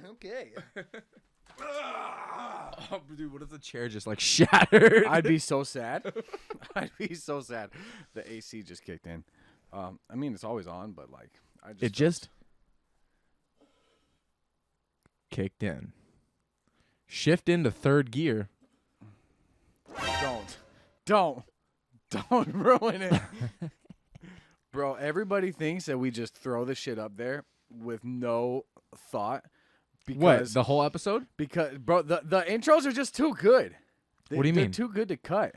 Okay. Oh, dude, what if the chair just like shattered? I'd be so sad. I'd be so sad. The AC just kicked in. I mean, it's always on, but like, It just kicked in. Shift into third gear. Don't ruin it. Bro, everybody thinks that we just throw the shit up there with no thought. Because, What? The whole episode? Because, bro, the intros are just too good. What do you they're mean? Too good to cut.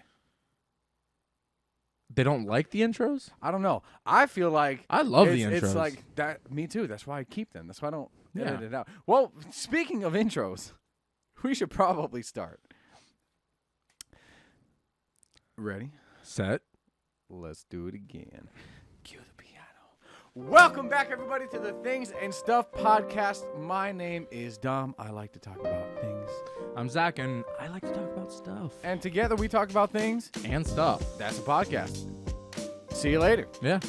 They don't like the intros? I don't know. I feel like I love the intros. It's like that. Me too. That's why I keep them. That's why I don't edit Yeah. it out. Well, speaking of intros, we should probably start. Ready? Set. Let's do it again. Cue the piano. Welcome back, everybody, to the Things and Stuff podcast. My name is Dom. I like to talk about things. I'm Zach, and I like to talk about stuff. And together we talk about things. And stuff. That's a podcast. See you later. Yeah.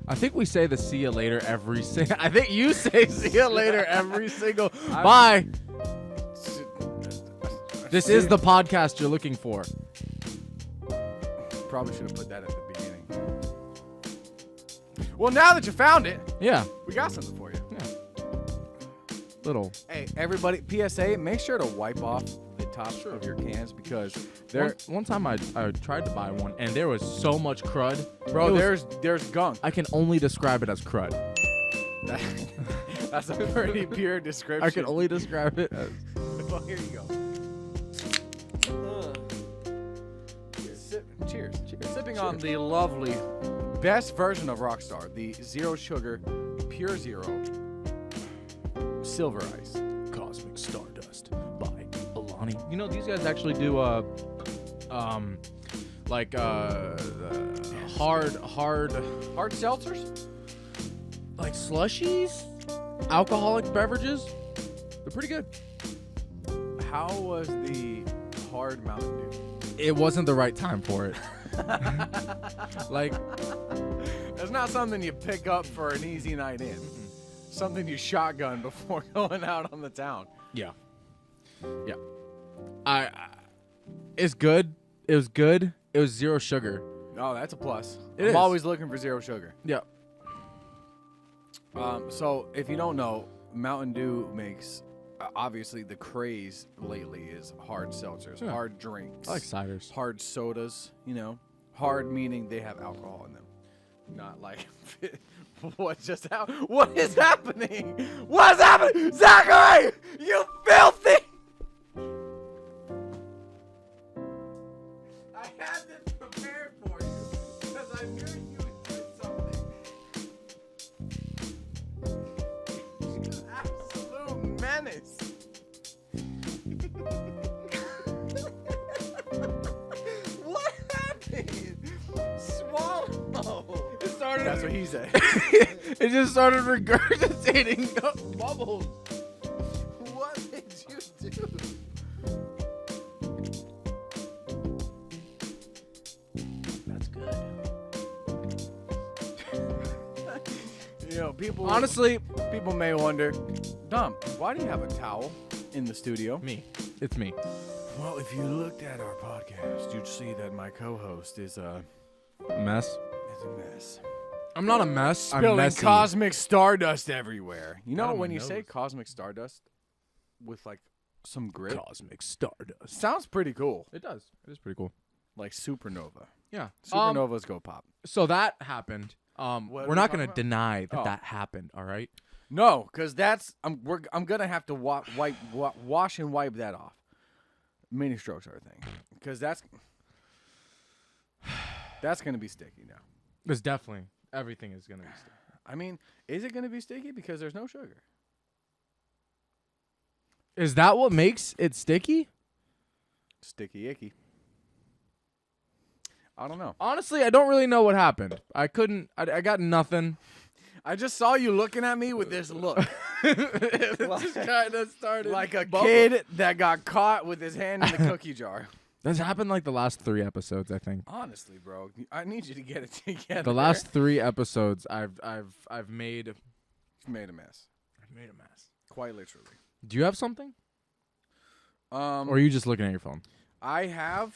I think we say the see you later every single... I think you say see you later every single... Bye. This is the podcast you're looking for. Probably should have put that at the beginning. Well, now that you found it, Yeah. we got something for you. Little. Hey, everybody, PSA, make sure to wipe off the top of your cans because One time I tried to buy one, and there was so much crud. bro, It was- there's gunk. I can only describe it as crud. That's a pretty pure description. I can only describe it as... Well, here you go. Cheers. Sipping on the lovely, best version of Rockstar, the Zero Sugar, Pure Zero, Silver Ice. Cosmic Stardust by Alani. You know, these guys actually do hard Hard seltzers? like slushies, alcoholic beverages. They're pretty good. How was the hard Mountain Dew? It wasn't the right time for it. Like, That's not something you pick up for an easy night in. Something you shotgun before going out on the town. yeah. It's good. It was good. It was zero sugar. Oh, that's a plus. It I'm is. always looking for zero sugar. Yeah. So if you don't know, Mountain Dew makes obviously the craze lately is hard seltzers, Yeah. hard drinks, I like ciders. hard sodas. You know, hard meaning they have alcohol in them, not like what just happened. What is happening? What's happening, Zachary? You filthy! I had this prepared for you because I knew you would do something. Absolute menace. What happened? Swallow. It started. That's what he said. It just started regurgitating bubbles. What did you do? That's good. You know, people Honestly, people may wonder, Dom, why do you have a towel in the studio? me. It's me. Well, if you looked at our podcast, you'd see that my co-host is a Mess. mess. I'm not a mess. I'm Spilling messy. cosmic stardust everywhere. You know Out of when my you say nose. cosmic stardust with like some grit, Cosmic Stardust. sounds pretty cool. It does. It is pretty cool. Like supernova. Yeah. Supernovas go pop. So that happened. What are We're we not talking gonna about? deny that Oh. that happened. All right. No, because that's I'm gonna have to wash and wipe that off. Mini strokes are a thing because that's gonna be sticky now. There's definitely everything is gonna be. I mean, is it gonna be sticky because there's no sugar? Is that what makes it sticky? Sticky icky. I don't know. Honestly, I don't really know what happened. I couldn't. I got nothing. I just saw you looking at me with this look. It just kind of started Like a bubbling. kid that got caught with his hand in the cookie jar. That's happened like the last 3 episodes, I think. Honestly, bro, I need you to get it together. The last 3 episodes, I've made made a mess. I've made a mess. Quite literally. Do you have something? Or are Um, you just looking at your phone? I have.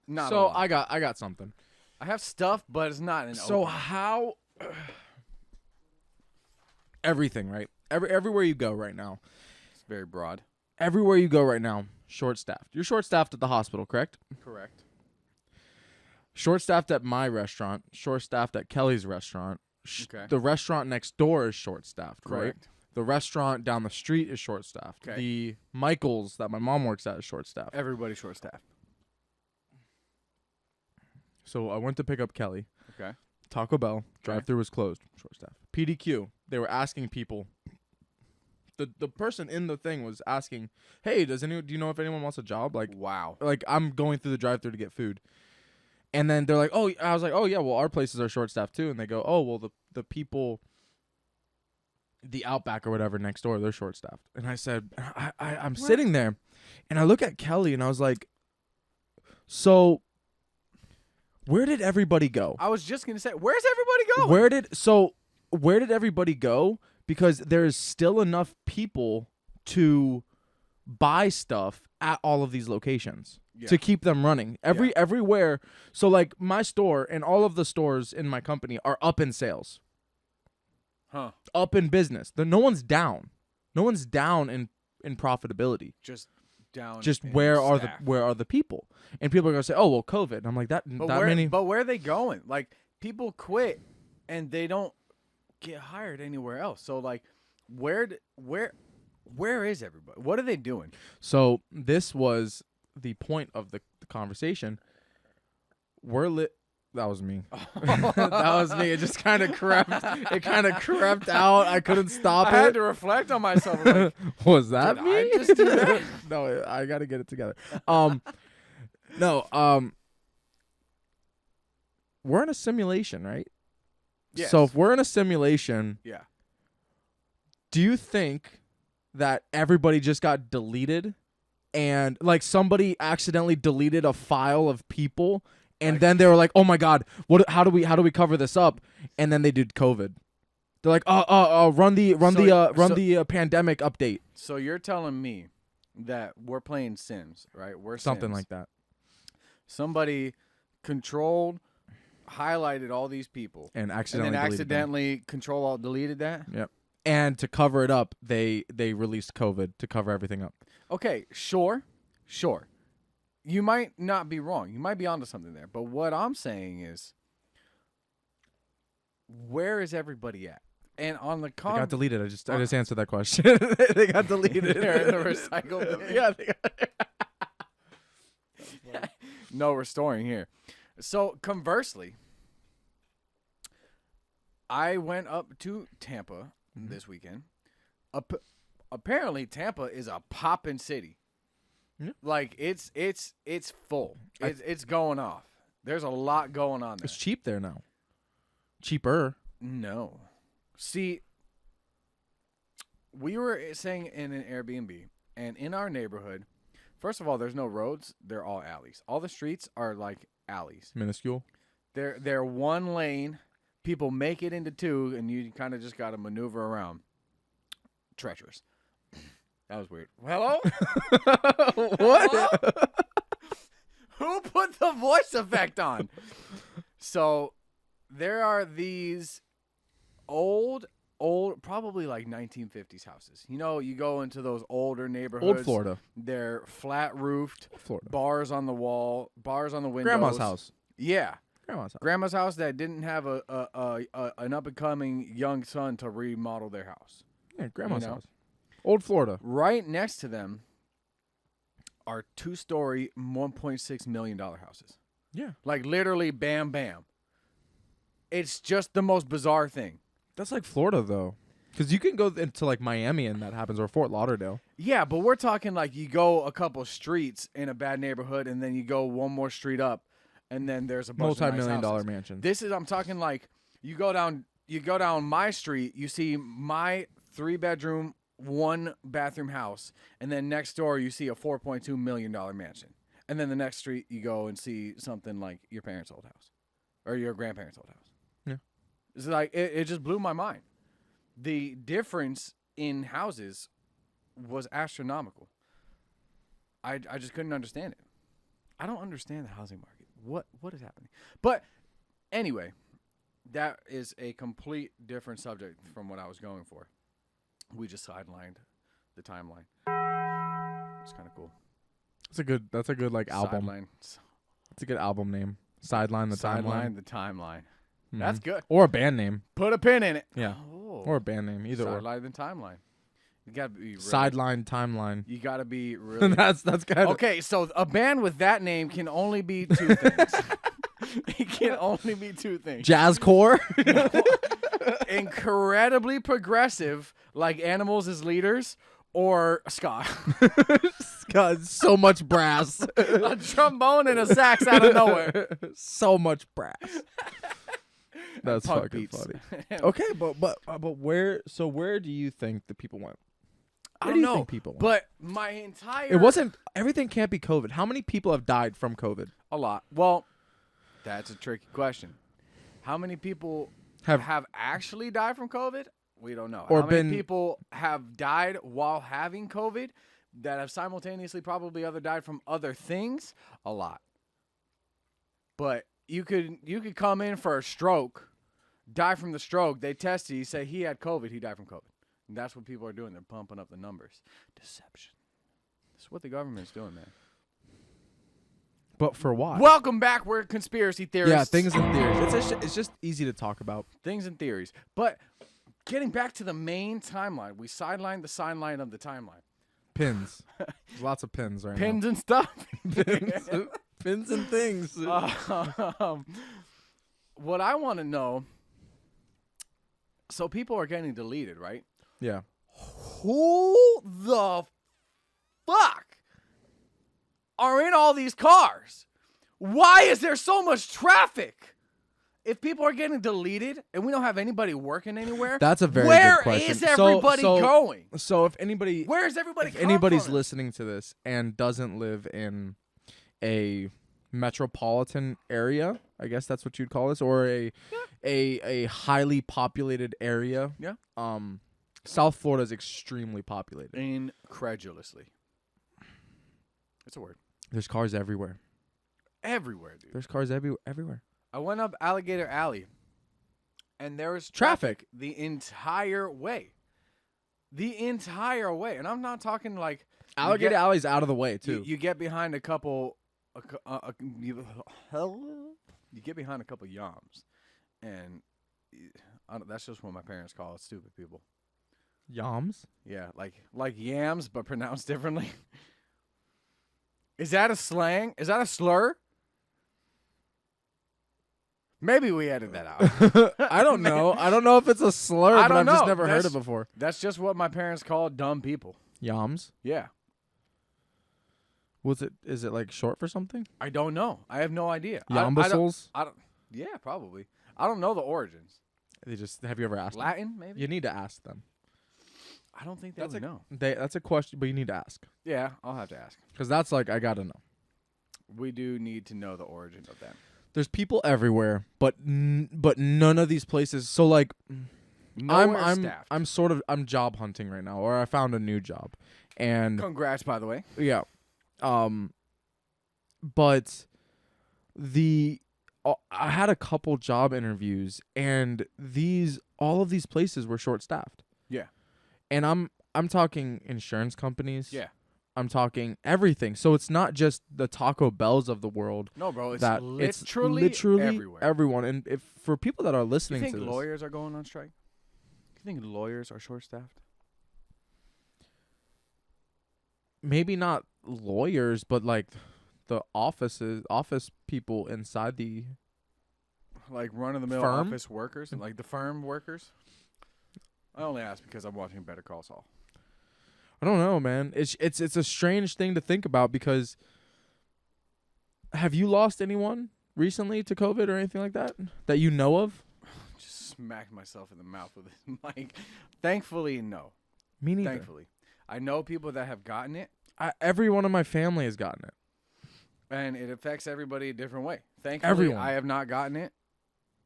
Not a So lot. I got something. I have stuff, but it's not an. So how? Everything, right? Everywhere you go right now. It's very broad. Everywhere you go right now, short-staffed. You're short-staffed at the hospital, correct? Correct. Short-staffed at my restaurant. Short-staffed at Kelly's restaurant. Okay. The restaurant next door is short-staffed, right? Correct. The restaurant down the street is short-staffed. Okay. The Michael's that my mom works at is short-staffed. Everybody's short staffed. So I went to pick up Kelly. Okay. Taco Bell drive-thru was closed. Short-staffed. PDQ. They were asking people. The person in the thing was asking, "Hey, do you know if anyone wants a job?" Wow. Like I'm going through the drive-thru to get food. And then they're like, "Oh," I was like, "Oh yeah, well our places are short-staffed too." And they go, "Oh, well the people, the Outback or whatever next door, they're short-staffed." And I said, I'm sitting there, and I look at Kelly and I was like, "So, where did everybody go? I was just gonna say, where's everybody going? Where did everybody go? Because there's still enough people to buy stuff at all of these locations." Yeah. To keep them running everywhere. So like my store and all of the stores in my company are up in sales, Huh. up in business. No one's down. No one's down in profitability. Just down. Just in where are the people? And people are gonna say, "Oh well, COVID." And I'm like that. But that where? many. But where are they going? Like people quit, and they don't get hired anywhere else. So like, where is everybody? What are they doing? So this was the point of the conversation. That was me. That was me. It just kind of crept. It kind of crept out. I couldn't stop I it. had to reflect on myself. Like, Was that did me? I just do that? No, I got to get it together. No. We're in a simulation, right? Yes. So if we're in a simulation, Yeah. do you think that everybody just got deleted? And like somebody accidentally deleted a file of people, and then they were like, "Oh my God, how do we cover this up?" And then they did COVID. They're like, run the pandemic update." So you're telling me that we're playing Sims, right? We're Something Sims. like that. Somebody controlled, highlighted all these people, And and accidentally then deleted them. accidentally control alt deleted that. Yep. And to cover it up, they released COVID to cover everything up. Okay, sure. You might not be wrong. You might be onto something there. But what I'm saying is, where is everybody at? And on the They got deleted. I just on- answered that question. They got deleted. They're in the recycle bin. Yeah. They got No restoring here. So conversely, I went up to Tampa this weekend. Apparently, Tampa is a poppin' city. Yeah. Like it's full. It's going off. There's a lot going on there. It's cheap there now. Cheaper. No. See, we were staying in an Airbnb, and in our neighborhood, first of all, there's no roads. They're all alleys. All the streets are like alleys. Minuscule. They're one lane. People make it into two, and you kind of just got to maneuver around. Treacherous. That was weird. Hello? What? Hello? Who put the voice effect on? So there are these old, probably like 1950s houses. You know, you go into those older neighborhoods. Old Florida. They're flat roofed, Florida. bars on the wall, bars on the windows. Grandma's house. Yeah. Grandma's house. Grandma's house that didn't have an up and coming young son to remodel their house. Yeah, grandma's You know? house. Old Florida. Right next to them are 2-story, $1.6 million houses. Yeah. Like literally, bam, bam. It's just the most bizarre thing. That's like Florida though. Because you can go into like Miami and that happens, or Fort Lauderdale. Yeah, but we're talking like you go a couple streets in a bad neighborhood, and then you go one more street up, and then there's a bunch of nice Multi-million-dollar houses. mansion. I'm talking like you go down my street, you see my 3-bedroom, 1-bathroom house, and then next door you see a $4.2 million mansion. And then the next street you go and see something like your parents' old house or your grandparents' old house. Yeah. It's like it just blew my mind. the difference in houses was astronomical. I just couldn't understand it. I don't understand the housing market. What is happening? But anyway, that is a complete different subject from what I was going for. We just sidelined the timeline. It's kind of cool. That's a good like album. Sideline. It's a good album name. Sideline the Sideline Timeline. the timeline. Mhm. That's good. Or a band name. Put a pin in it. Yeah. Oh. Or a band name. Either or. Sideline the timeline. You gotta be really, Sideline Timeline. You gotta be really. that's kind of Okay, so a band with that name can only be two things. It can only be two things. jazzcore. Incredibly progressive, like Animals as Leaders, or ska. God, so much brass. A trombone and a sax out of nowhere. So much brass. That's Punk fucking beats. funny. Okay, but where do you think the people went? I Where don't do you know, think people went? but my entire It wasn't everything can't be COVID. How many people have died from COVID? a lot. Well, that's a tricky question. How many people have actually died from COVID? We don't know. Or How many been- people have died while having COVID that have simultaneously probably died from other things? A lot. But you could come in for a stroke, die from the stroke. They test you, say he had COVID, he died from COVID. And that's what people are doing. They're pumping up the numbers. Deception. That's what the government's doing, man. But for what? Welcome back. We're conspiracy theorists. Yeah, things and theories. It's just easy to talk about. Things and theories. But getting back to the main timeline, we sidelined the sideline of the timeline. Pins. There's lots of pins right Pins and stuff. now. Pins and things. What I want to know, so people are getting deleted, right? Yeah. Who the fuck are in all these cars? Why is there so much traffic? If people are getting deleted and we don't have anybody working anywhere, That's a very where good question. is everybody going? So if anybody Where is everybody if come anybody's from? listening to this and doesn't live in a metropolitan area, I guess that's what you'd call this, or a highly populated area. Yeah. South Florida is extremely populated. Incredulously. It's a word. There's cars everywhere. Everywhere, dude. There's cars everywhere. I went up Alligator Alley, and there was Traffic. the entire way. The entire way. And I'm not talking like... Alligator Alley's out of the way, too. You get behind a couple... you get behind a couple yams. And that's just what my parents call it, stupid people. Yams? Yeah, like yams, but pronounced differently. Is that a slang? Is that a slur? Maybe we edit that out. I don't know. I don't know if it's a slur, I but don't I've just know. never heard That's- it before. That's just what my parents call dumb people. Yams? Yeah. Is it like short for something? I don't know. I have no idea. Yambussels? I don't. Yeah, probably. I don't know the origins. Have you ever asked them? Latin, maybe. You need to ask them. I don't think they That's would know. That's a question, but you need to ask. Yeah, I'll have to ask. Because that's like, I got to know. We do need to know the origin of that. There's people everywhere, but none of these places. So like, Nowhere staffed. I'm job hunting right now, or I found a new job, and Congrats, by the way. yeah, but I had a couple job interviews, and all of these places were short staffed. Yeah. And I'm talking insurance companies. Yeah. I'm talking everything. So it's not just the Taco Bells of the world. No, bro. It's that literally everywhere. everyone. And if for people that are You listening think to this, lawyers are going on strike? You think lawyers are short-staffed? maybe not lawyers, but like the office people inside the Like run-of-the-mill Firm? office workers, like the firm workers. I only ask because I'm watching Better Call Saul. I don't know, man. It's a strange thing to think about because have you lost anyone recently to COVID or anything like that you know of? Just smacked myself in the mouth with this mic. Thankfully, no. Me neither. Thankfully. I know people that have gotten it, Every one of my family has gotten it. and it affects everybody a different way. Thankfully, Everyone. I have not gotten it.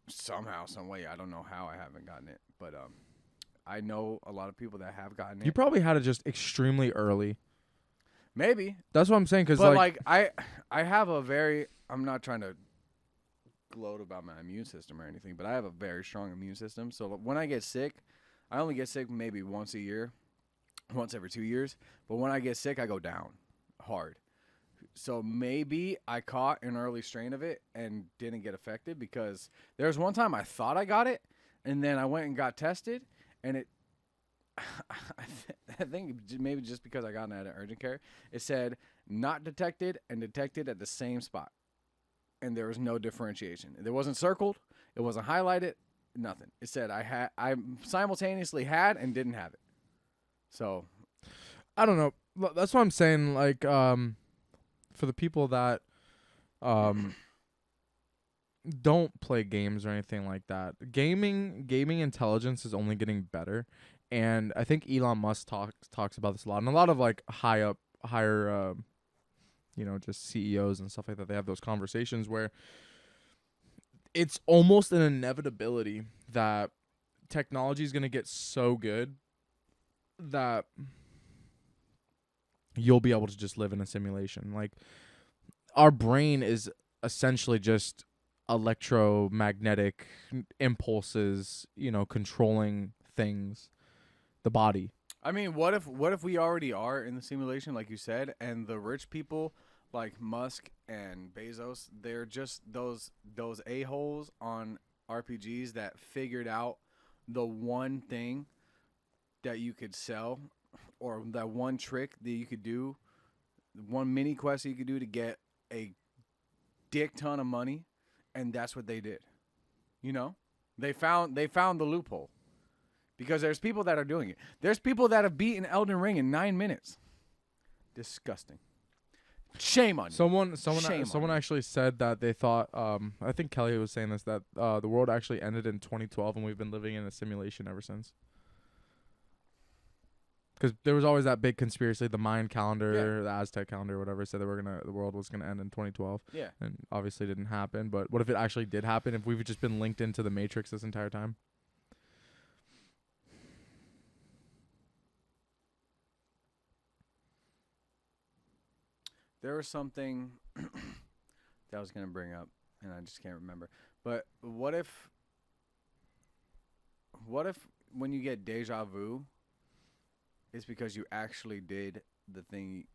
Somehow, some way. I don't know how I haven't gotten it, but I know a lot of people that have gotten it. You probably had it just extremely early. Maybe. That's what I'm saying. Cause But like I have a very, I'm not trying to gloat about my immune system or anything, but I have a very strong immune system. So when I get sick, I only get sick maybe once a year, once every 2 years. But when I get sick, I go down hard. So maybe I caught an early strain of it and didn't get affected, because there was one time I thought I got it, and then I went and got tested, and it, I think maybe just because I got it at urgent care, it said not detected and detected at the same spot. And there was no differentiation. It wasn't circled. It wasn't highlighted. Nothing. It said I simultaneously had and didn't have it. So, I don't know. That's what I'm saying. Like, for the people that don't play games or anything like that, gaming intelligence is only getting better, and I think Elon Musk talks about this a lot, and a lot of like higher just CEOs and stuff like that. They have those conversations where it's almost an inevitability that technology is going to get so good that you'll be able to just live in a simulation. Like, our brain is essentially just electromagnetic impulses, controlling things, the body. I mean, what if we already are in the simulation, like you said, and the rich people like Musk and Bezos, they're just those a-holes on RPGs that figured out the one thing that you could sell, or that one trick that you could do, one mini quest that you could do to get a dick ton of money, and that's what they did. They found the loophole, because there's people that are doing it. There's people that have beaten Elden Ring in 9 minutes. Disgusting. Shame on you. Someone actually said that they thought, I think Kelly was saying this, that the world actually ended in 2012 and we've been living in a simulation ever since. Because there was always that big conspiracy, the Mayan calendar, the Aztec calendar, whatever, said that the world was gonna end in 2012. Yeah. And obviously it didn't happen. But what if it actually did happen? If we've just been linked into the Matrix this entire time? There was something that I was going to bring up, and I just can't remember. But what if when you get deja vu, it's because you actually did the thing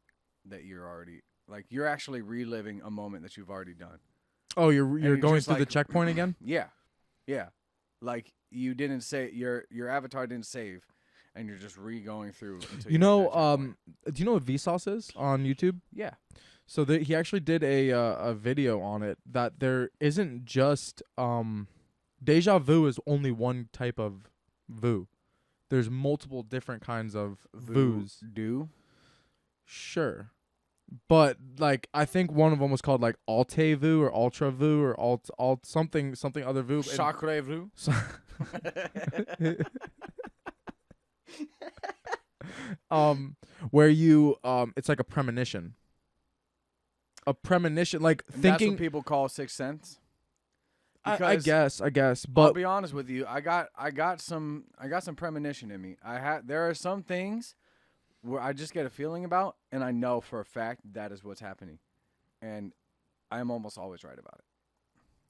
that you're already, like, you're actually reliving a moment that you've already done. Oh, you're going through the checkpoint again? Yeah. Yeah. Like, you didn't say, your avatar didn't save, and you're just going through until do you know what Vsauce is on YouTube? Yeah. So he actually did a video on it, that there isn't just deja vu is only one type of vu. There's multiple different kinds of vus. Do? Sure. But like, I think one of them was called like Alte vu or Ultra vu or alt something other vu. Sacre vu. Where you it's like a premonition. A premonition, like And thinking. that's what people call sixth sense. I guess, but I'll be honest with you, I got some premonition in me. There are some things where I just get a feeling about, and I know for a fact that is what's happening, and I am almost always right about it.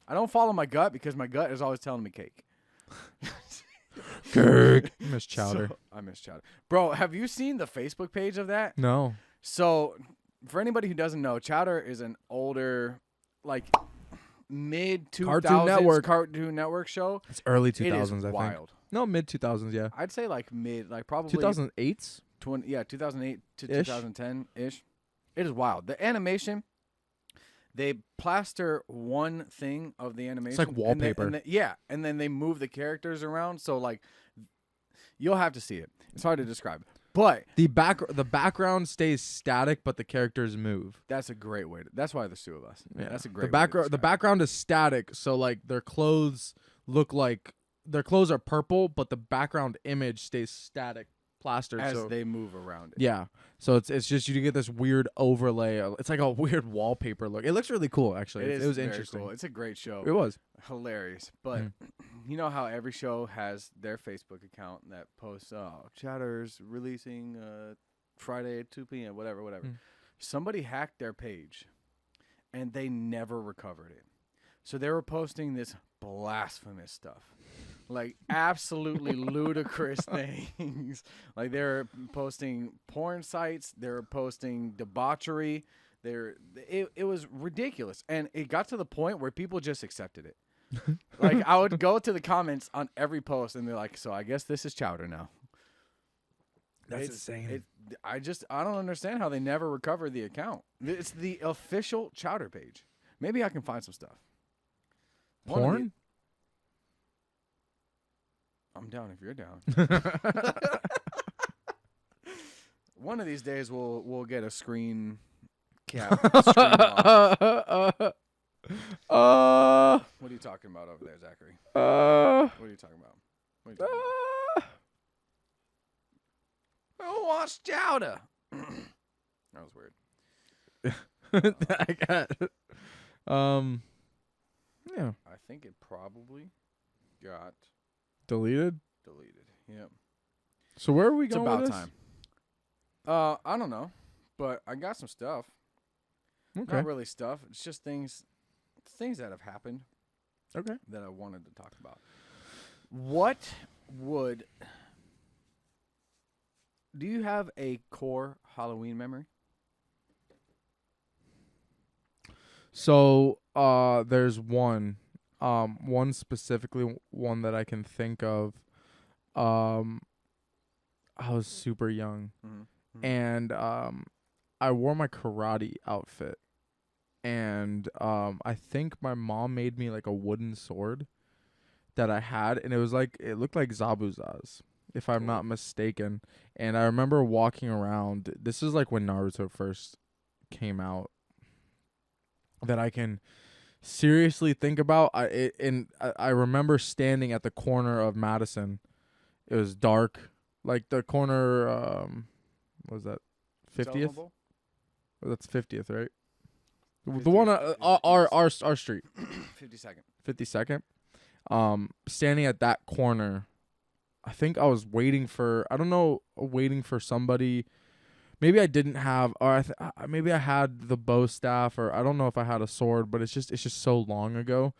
I don't follow my gut, because my gut is always telling me cake. Cake. I miss chowder. I miss chowder, bro. Have you seen the Facebook page of that? No. So, for anybody who doesn't know, Chowder is an older, like, mid-2000s Cartoon Network show. It's early 2000s, It is I think. wild. No, mid-2000s, yeah. I'd say probably 2008s? 2008 to 2010-ish. It is wild. The animation, they plaster one thing of the animation. It's like wallpaper. And then they move the characters around. So, like, you'll have to see it. It's hard to describe. But the background stays static, but the characters move. that's a great way. That's why there's two of us. Yeah. That's a great The background is static, so like their clothes are purple, but the background image stays static plastered. as so they move around it. yeah. So it's just you get this weird overlay. It's like a weird wallpaper look. It looks really cool, actually. It was very interesting. cool. It's a great show. It was. Hilarious. But you know how every show has their Facebook account that posts, Chatter's releasing Friday at 2 p.m., whatever. Somebody hacked their page, and they never recovered it. So they were posting this blasphemous stuff. Like, absolutely ludicrous things. Like, they're posting porn sites. They're posting debauchery. It was ridiculous. And it got to the point where people just accepted it. Like, I would go to the comments on every post, and they're like, so I guess this is chowder now. That's insane. I don't understand how they never recovered the account. It's the official chowder page. Maybe I can find some stuff. Porn? I'm down if you're down. One of these days we'll get a screen cap. What are you talking about over there, Zachary? What are you talking about? Oh, watch chowder. That was weird. I got yeah. I think it probably got Deleted. Yep. So where are we It's going about with this? time. I don't know, but I got some stuff. Okay. Not really stuff. It's just things that have happened. Okay. That I wanted to talk about. Do you have a core Halloween memory? So there's one specifically, one that I can think of. I was super young, and I wore my karate outfit, and I think my mom made me like a wooden sword that I had, and it looked like Zabuza's, if I'm not mistaken. And I remember walking around. This is like when Naruto first came out, that I can seriously think about. I remember standing at the corner of Madison. It was dark, like the corner. What was that? 50th? That's 50th, right? 50th, the one our street. 52nd. 52nd. Standing at that corner. I think I was waiting for somebody. Maybe I didn't have, or maybe I had the bow staff, or I don't know if I had a sword, but it's just so long ago.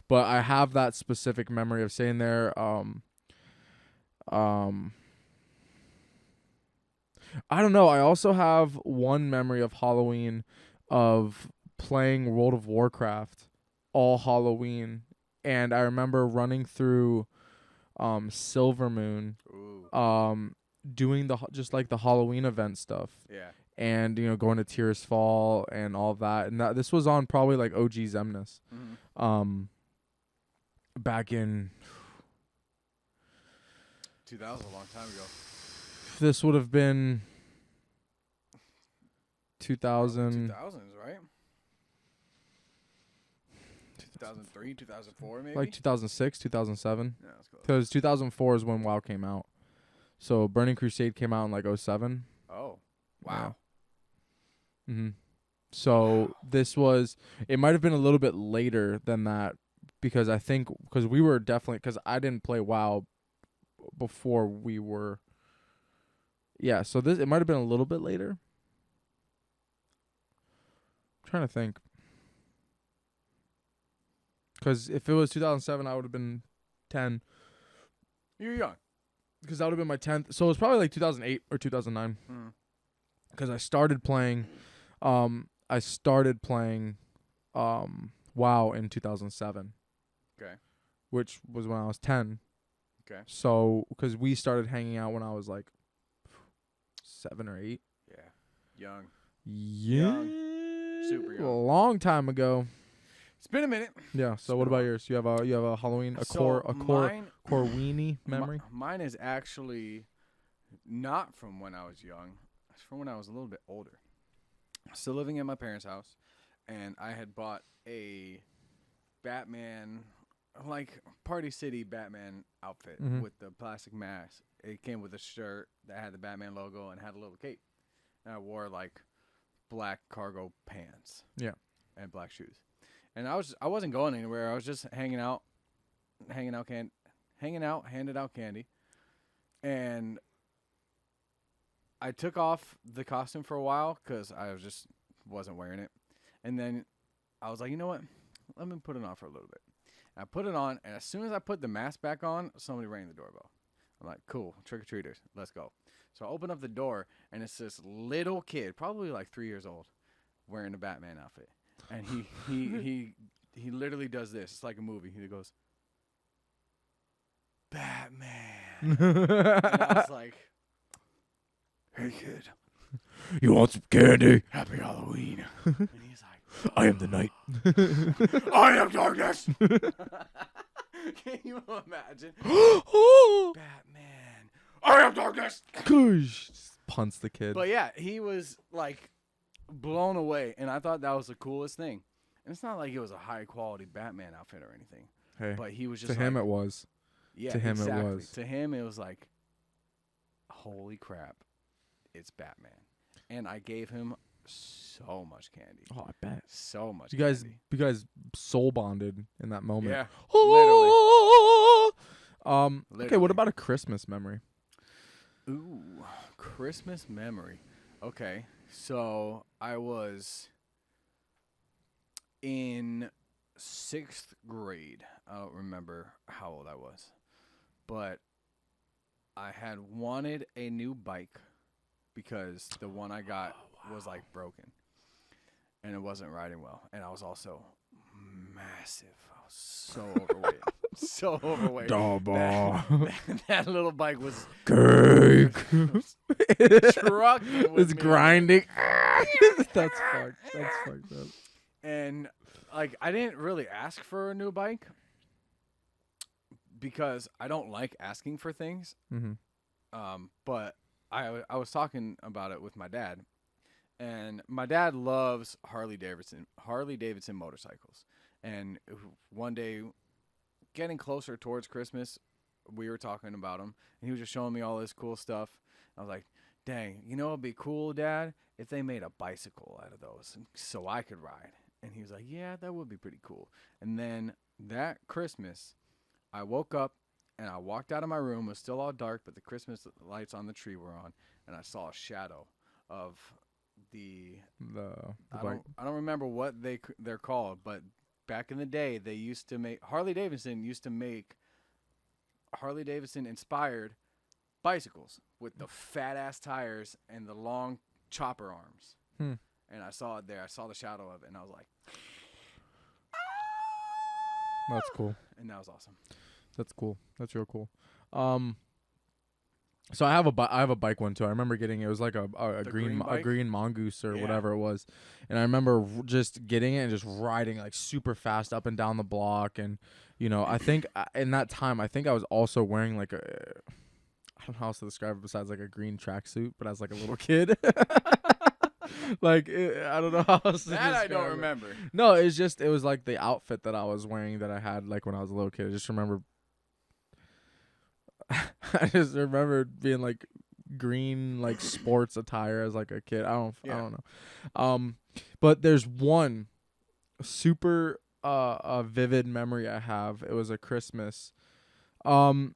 But I have that specific memory of staying there. I don't know. I also have one memory of Halloween, of playing World of Warcraft all Halloween, and I remember running through Silver Moon, doing the Halloween event stuff. Yeah. And going to Tears Fall and all that. And this was on probably like OG Zemnis. Back in 2000, a long time ago. This would have been 2000. 2000s, right? 2003, 2004, maybe? Like 2006, 2007. Yeah, that's close. Because 2004 is when WoW came out. So Burning Crusade came out in like 07. Oh, wow. Yeah. So it might have been a little bit later than that, because we were definitely, because I didn't play WoW before we were. Yeah, so it might have been a little bit later. I'm trying to think. Because if it was 2007, I would have been 10. You're young. Because that would have been my 10th. So it was probably like 2008 or 2009. Because I started playing WoW in 2007. Okay. Which was when I was 10. Okay. So, because we started hanging out when I was like 7 or 8. Yeah. Young. Young. Super young. A long time ago. It's been a minute. Yeah. So what about yours? You have a Halloween, core weenie memory? Mine is actually not from when I was young. It's from when I was a little bit older. Still living in my parents' house, and I had bought a Batman like Party City Batman outfit Mhm. with the plastic mask. It came with a shirt that had the Batman logo and had a little cape. And I wore like black cargo pants. Yeah. And black shoes. And I wasn't going anywhere. I was just hanging out, handed out candy. And I took off the costume for a while cuz wasn't wearing it. And then I was like, "You know what? Let me put it on for a little bit." And I put it on, and as soon as I put the mask back on, somebody rang the doorbell. I'm like, "Cool, trick-or-treaters, let's go." So I open up the door, and it's this little kid, probably like 3 years old, wearing a Batman outfit. And he literally does this. It's like a movie. He goes, "Batman." And I was like, "Hey, kid. You want some candy? Happy Halloween." And he's like, I am the night. "I am darkness." Can you imagine? Batman. I am darkness. Gosh, just punts the kid. But yeah, he was like blown away, and I thought that was the coolest thing. And it's not like it was a high quality Batman outfit or anything, hey, but he was just to him like, it was. yeah, to him exactly. it was. To him it was like, holy crap, it's Batman. And I gave him so much candy. Oh, I bet. So much You candy. guys soul bonded in that moment. Yeah. Okay, Literally. what about a Christmas memory? Ooh, Christmas memory. Okay, so I was in 6th grade. I don't remember how old I was, but I had wanted a new bike because the one I got was like broken and it wasn't riding well. And I was also massive. I was so overweight. So overweight. That little bike was Cake. trucking with It's me. grinding. That's fucked. That's fucked up. And like I didn't really ask for a new bike because I don't like asking for things. Mm-hmm. But I was talking about it with my dad, and my dad loves Harley Davidson motorcycles. And one day, getting closer towards Christmas, we were talking about him, and he was just showing me all this cool stuff. I was like, "Dang, you know it'd be cool, Dad, if they made a bicycle out of those, so I could ride." And he was like, "Yeah, that would be pretty cool." And then that Christmas, I woke up and I walked out of my room. It was still all dark, but the Christmas lights on the tree were on, and I saw a shadow of the bike. I don't remember what they're called, but back in the day, they used to make Harley Davidson inspired bicycles with the fat ass tires and the long chopper arms. And I saw it there. I saw the shadow of it, and I was like, That's cool. and that was awesome. That's cool. That's real cool. So I have a bike one too. I remember getting it was like a green mongoose or whatever it was, and I remember just getting it and just riding like super fast up and down the block. And you know, I think in that time, I think I was also wearing like I don't know how else to describe it besides like a green tracksuit, but as like a little kid. Like I don't know how else to describe That I don't it. remember. No, it was like the outfit that I was wearing that I had like when I was a little kid. I just remember. I just remember being like green like sports attire as like a kid. I don't know. But there's one super vivid memory I have. It was a Christmas. I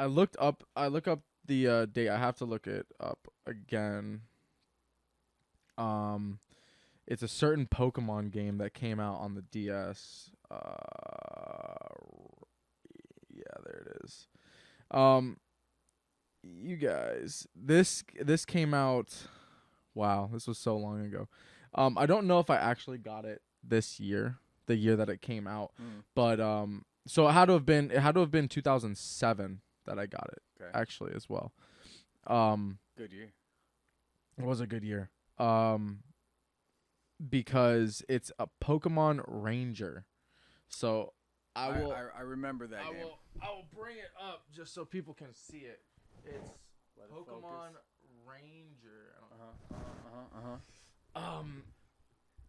look up the date. I have to look it up again. It's a certain Pokemon game that came out on the DS. Yeah, there it is. You guys, this came out. Wow, this was so long ago. I don't know if I actually got it this year, the year that it came out, but so it had to have been 2007 that I got it actually as well. Good year. It was a good year. Because it's a Pokemon Ranger. So I remember that game. I will bring it up just so people can see it. It's Pokemon Ranger.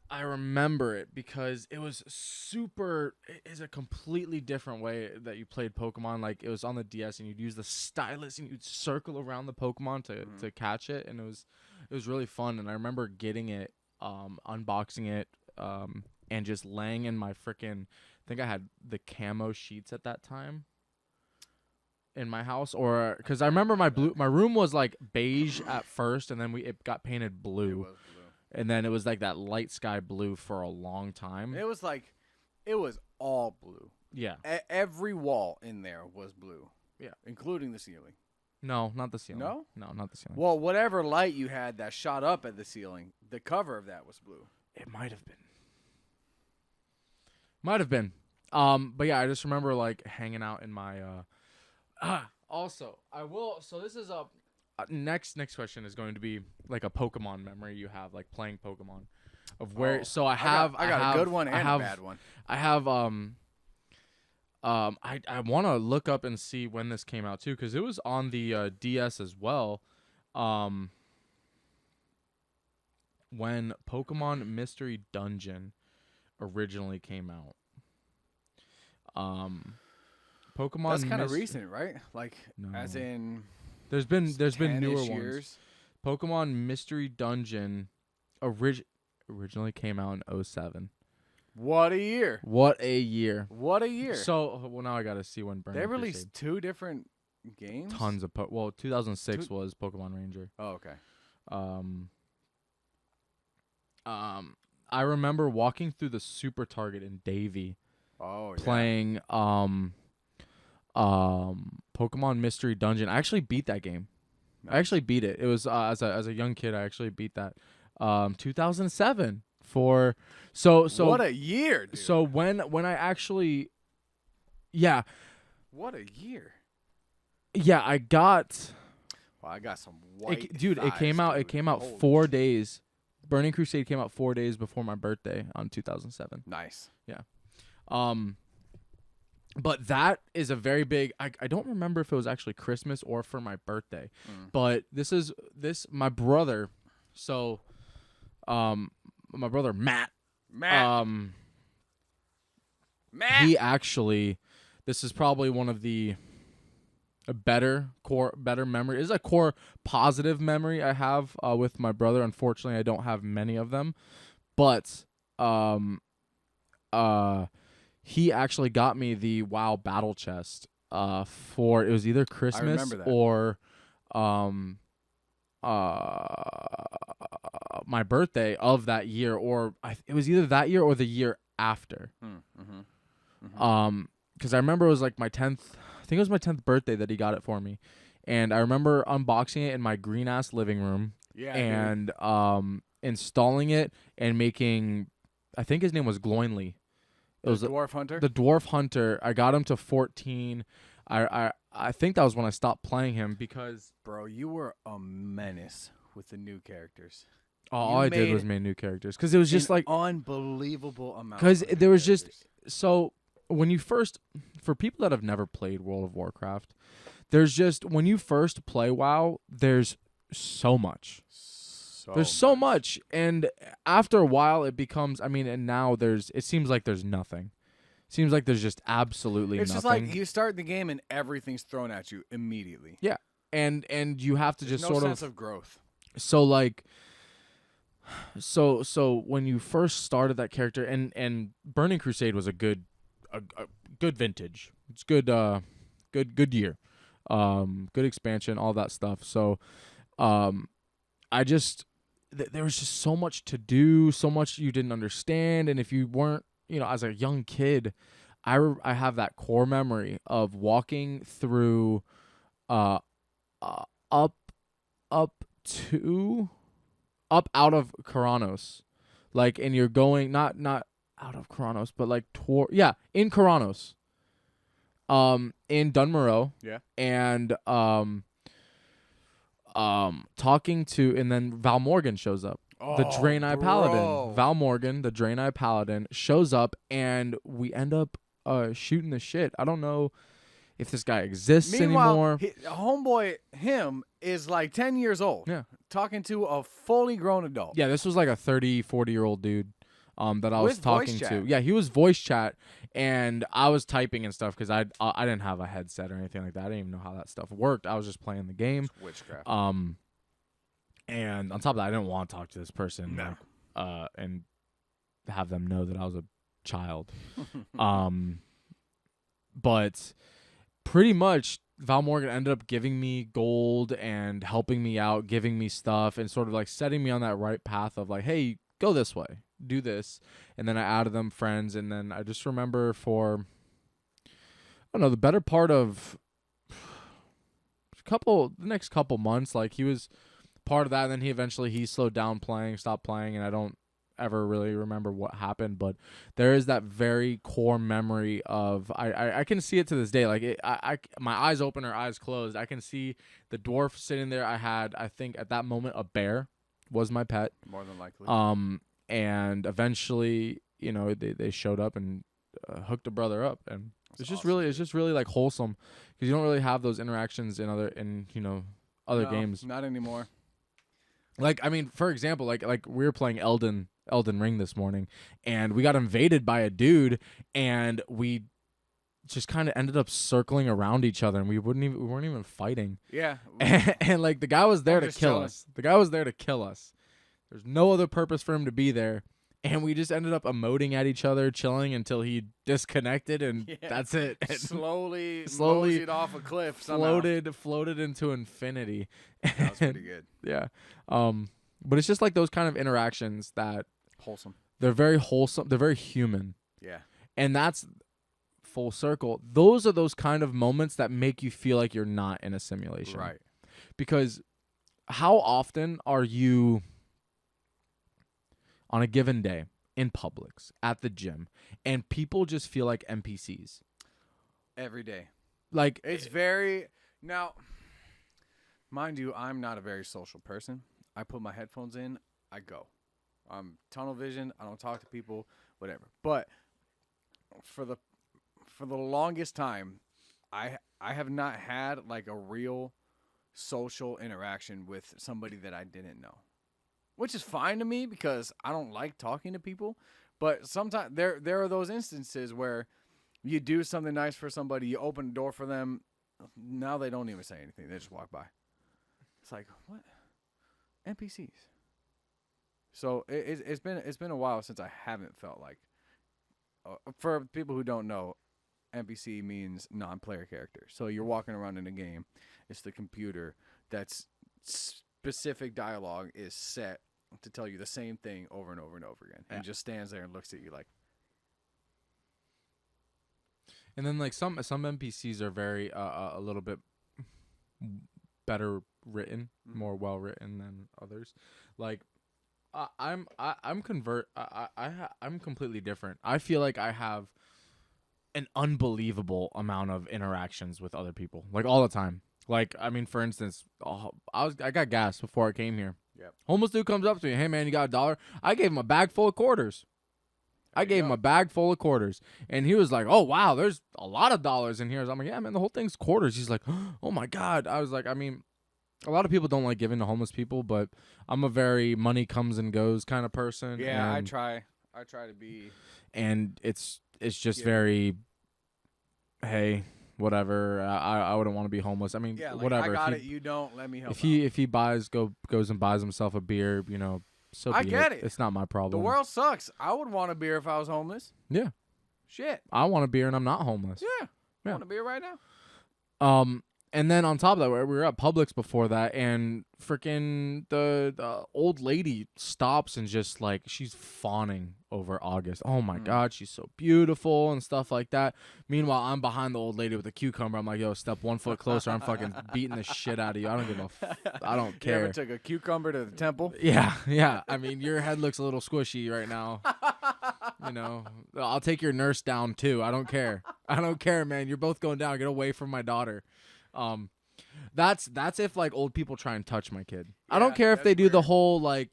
I remember it because it was super. It is a completely different way that you played Pokemon. Like it was on the DS, and you'd use the stylus, and you'd circle around the Pokemon to catch it, and it was really fun. And I remember getting it, unboxing it, and just laying in my freaking. I think I had the camo sheets at that time in my house, or because I remember my room was like beige at first, and then it got painted blue. It was blue. And then it was like that light sky blue for a long time. It was all blue. Yeah. Every wall in there was blue. Yeah. Including the ceiling. No, not the ceiling. No? No, not the ceiling. Well, whatever light you had that shot up at the ceiling, the cover of that was blue. It might have been. But yeah, I just remember like hanging out in my also, I will so this is a next question is going to be like a Pokemon memory you have, like playing Pokemon, of where. So I got a good one and a bad one. I have I want to look up and see when this came out too, because it was on the DS as well. When Pokemon Mystery Dungeon originally came out. Pokemon. That's kind of recent, right? Like, No. as in. There's been newer years. ones. Pokemon Mystery Dungeon originally came out in 2007. What a year! What a year! What a year! So now I gotta see when Burning They released Crusade. 2 different games. Tons of 2006 was Pokemon Ranger. Oh, okay. I remember walking through the Super Target in Davie, Oh, playing Pokemon Mystery Dungeon. I actually beat that game. Nice. I actually beat it. It was as a young kid. I actually beat that. 2007 for so what a year, dude. So when I actually, yeah, what a year. Yeah, I got. Well, I got some white. Dude, thighs, it came out. dude. It came out Holy 4 shit. days. Burning Crusade came out 4 days before my birthday on 2007. Nice. Yeah. But that is a very big. I don't remember if it was actually Christmas or for my birthday, but my brother. So, my brother Matt. Matt. He actually. This is probably one of the. A better memory. It's a core positive memory I have with my brother. Unfortunately, I don't have many of them, but he actually got me the WoW Battle Chest for it was either Christmas or my birthday of that year, or it was either that year or the year after. Because I remember it was like my 10th. I think it was my 10th birthday that he got it for me, and I remember unboxing it in my green ass living room. Yeah. And installing it and making. I think his name was Gloinley. It was the Dwarf Hunter. The Dwarf Hunter. I got him to 14. I think that was when I stopped playing him because. Bro, you were a menace with the new characters. All I did was make new characters because it was just like unbelievable amount. Because there was just so. When you first, for people that have never played World of Warcraft, there's just, when you first play WoW, there's so much. There's so much. And after a while, it becomes, and now it seems like there's nothing. Seems like there's just absolutely it's nothing. It's just like you start the game and everything's thrown at you immediately. Yeah. And you have to there's just no sort sense of growth. So like, so when you first started that character, and Burning Crusade was a good vintage. It's good year. Good expansion, all that stuff. So I just there was just so much to do, so much you didn't understand, and if you weren't, as a young kid, I have that core memory of walking through up out of Karanos, like, and you're going not out of Karanos, but like in Karanos, in Dunmorrow, and talking to, and then Val Morgan shows up, the Draenei Paladin. Val Morgan, the Draenei Paladin, shows up, and we end up shooting the shit. I don't know if this guy exists anymore. Homeboy, him is like 10 years old. Yeah, talking to a fully grown adult. Yeah, this was like a 30, 40-year-old dude. that I was With talking voice to. chat? Yeah, he was voice chat, and I was typing and stuff because I didn't have a headset or anything like that. I didn't even know how that stuff worked. I was just playing the game. It's witchcraft. And on top of that, I didn't want to talk to this person. No. And have them know that I was a child. But pretty much Val Morgan ended up giving me gold and helping me out, giving me stuff, and sort of like setting me on that right path of like, hey, go this way, do this. And then I added them friends, and then I just remember for, I don't know, the better part of the next couple months, like he was part of that, and then he slowed down playing, stopped playing, and I don't ever really remember what happened, but there is that very core memory of I can see it to this day. Like my eyes open or eyes closed, I can see the dwarf sitting there. I think at that moment a bear was my pet, More than likely. and eventually they showed up and hooked a brother up, and it's just really like wholesome because you don't really have those interactions in other games. Not anymore. Like, I mean, for example, like we were playing Elden Ring this morning, and we got invaded by a dude, and we just kind of ended up circling around each other, and we weren't even fighting. Yeah. And like the guy was there to just kill chilling. us. The guy was there to kill us. There's no other purpose for him to be there. And we just ended up emoting at each other, chilling until he disconnected, and that's it. And slowly moseyed off a cliff somehow. floated into infinity. That was pretty good. Yeah. But it's just like those kind of interactions that Wholesome. they're very wholesome. They're very human. Yeah. And that's full circle. Those are those kind of moments that make you feel like you're not in a simulation. Right. Because how often are you on a given day in Publix, at the gym, and people just feel like NPCs? Every day. Like, It's very... Now, mind you, I'm not a very social person. I put my headphones in, I go. I'm tunnel vision, I don't talk to people, whatever. But for the longest time, I have not had like a real social interaction with somebody that I didn't know. Which is fine to me because I don't like talking to people. But sometimes there are those instances where you do something nice for somebody, you open the door for them, now they don't even say anything. They just walk by. It's like, what? NPCs. So it's been a while since I haven't felt like. For people who don't know, NPC means non-player character. So you're walking around in a game. It's the computer that's specific dialogue is set to tell you the same thing over and over and over again, and just stands there and looks at you like. and then like some NPCs are very a little bit better written, more well written than others. Like I'm completely different. I feel like I have an unbelievable amount of interactions with other people, like all the time. Like, I mean, for instance, I got gas before I came here. Yep. Homeless dude comes up to me, hey man, you got $1? I gave him a bag full of quarters. And he was like, oh wow, there's a lot of dollars in here. I'm like, yeah man, the whole thing's quarters. He's like, oh my god. I was like, I mean, a lot of people don't like giving to homeless people, but I'm a very money comes and goes kind of person. Yeah, I try to be. And it's just very, hey, whatever. I wouldn't want to be homeless. I mean, Yeah, like, whatever. I got it. You don't. Let me help. If he goes and buys himself a beer, so I be get it. it. It's not my problem. The world sucks. I would want a beer if I was homeless. Yeah. Shit. I want a beer and I'm not homeless. Yeah. I want a beer right now. And then on top of that, we were at Publix before that, and freaking the old lady stops and just like she's fawning over August. Oh my god, she's so beautiful and stuff like that. Meanwhile, I'm behind the old lady with a cucumber. I'm like, yo, step 1 foot closer. I'm fucking beating the shit out of you. I don't give a I don't care. You ever took a cucumber to the temple? Yeah. I mean, your head looks a little squishy right now. I'll take your nurse down too. I don't care. I don't care, man. You're both going down. Get away from my daughter. That's if like old people try and touch my kid. I don't care if they do the whole like,